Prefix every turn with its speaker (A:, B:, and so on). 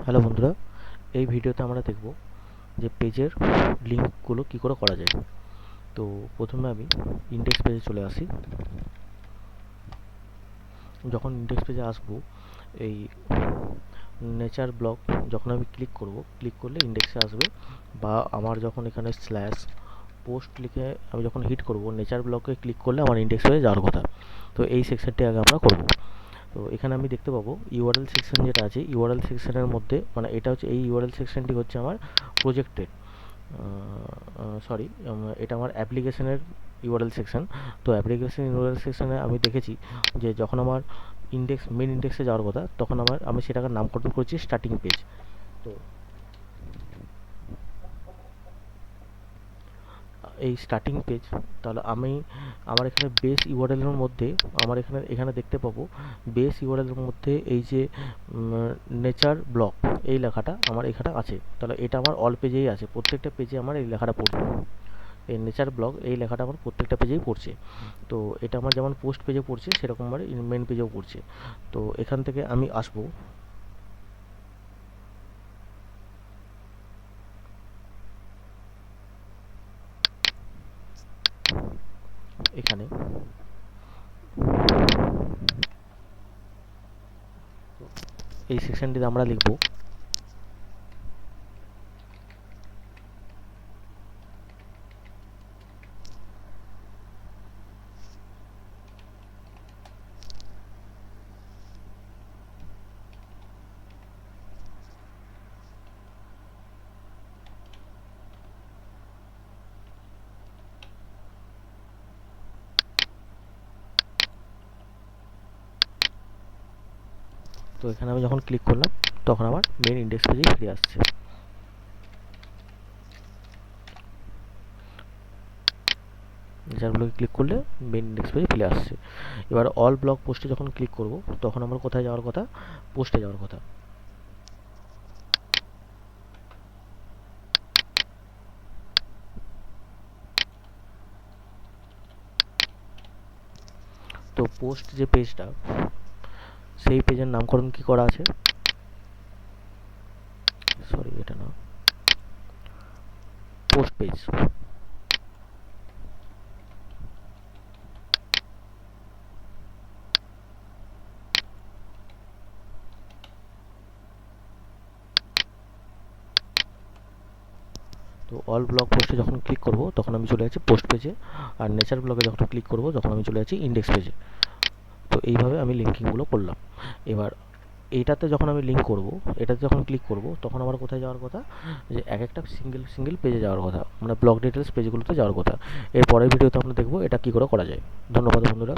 A: Hello বন্ধুরা, এই ভিডিওতে আমরা দেখব যে পেজের লিঙ্কগুলো কী করে করা যায়। তো প্রথমে আমি ইন্ডেক্স পেজে চলে আসি। যখন ইন্ডেক্স পেজে আসবো, এই নেচার ব্লগ যখন আমি ক্লিক করলে ইন্ডেক্সে আসবে, বা আমার যখন এখানে স্ল্যাশ পোস্ট লিখে আমি যখন হিট করব নেচার ব্লগে ক্লিক করলে আমার ইন্ডেক্স হয়ে যাওয়ার কথা। তো এই সেকশনটি আগে আমরা করব। তো এখানে আমি দেখতে পাবো ইউআরএল সেকশন যেটা আছে, ইউআরএল সেকশনের মধ্যে মানে এটা হচ্ছে এই ইউআরএল সেকশনটি হচ্ছে আমার প্রজেক্টের, সরি, এটা আমার অ্যাপ্লিকেশনের ইউআরএল সেকশন। তো অ্যাপ্লিকেশন ইউআরএল সেকশনে আমি দেখেছি যে যখন আমার মেন ইন্ডেক্সে যাওয়ার কথা, তখন আমি সেটাকে নামকরণ করেছি স্টার্টিং পেজ। তো এই স্টার্টিং পেজ, তাহলে আমার এখানে বেস ইউআরএলের মধ্যে আমার এখানে দেখতে পাবো বেস ইউআরএলের মধ্যে এই যে নেচার ব্লক এই লেখাটা আমার এখানে আছে। তাহলে এটা আমার অল পেজেই আছে, প্রত্যেকটা পেজে আমার এই লেখাটা পড়বে। এই নেচার ব্লগ এই লেখাটা আমার প্রত্যেকটা পেজেই পড়ছে। তো এটা আমার যেমন পোস্ট পেজে পড়ছে, সেরকম আমার মেন পেজেও পড়ছে। তো এখান থেকে আমি আসবো এখানে। এই সেকশনটিতে আমরা লিখব তো এখানে আমি যখন ক্লিক করলাম তখন আমার মেন ইন্ডেক্স পেজেই ফিরে আসছে। নেচার ব্লগে ক্লিক করলে মেন ইন্ডেক্স পেজে ফিরে আসছে। এবার অল ব্লগ পোস্টে যখন ক্লিক করব তখন আমার কোথায় যাওয়ার কথা? পোস্টে যাওয়ার কথা। তো পোস্ট যে পেজটা, সেই পেজের নামকরণ কি করা আছে? সরি, এটা না, পোস্ট পেজ। তো অল ব্লগ পোস্টে যখন ক্লিক করব তখন আমি চলে যাচ্ছি পোস্ট পেজে, আর নেচার ব্লগে যখন ক্লিক করব তখন আমি চলে যাচ্ছি ইন্ডেক্স পেজে। তো এইভাবে আমি লিঙ্কিংগুলো করলাম। এবার এটাতে যখন আমি লিঙ্ক করব, এটাতে যখন ক্লিক করব তখন আমার কোথায় যাওয়ার কথা? যে এক একটা সিঙ্গেল পেজে যাওয়ার কথা, মানে ব্লগ ডিটেলস পেজগুলোতে যাওয়ার কথা। এর পরের ভিডিওতে আমরা দেখব এটা কী করে করা যায়। ধন্যবাদ বন্ধুরা।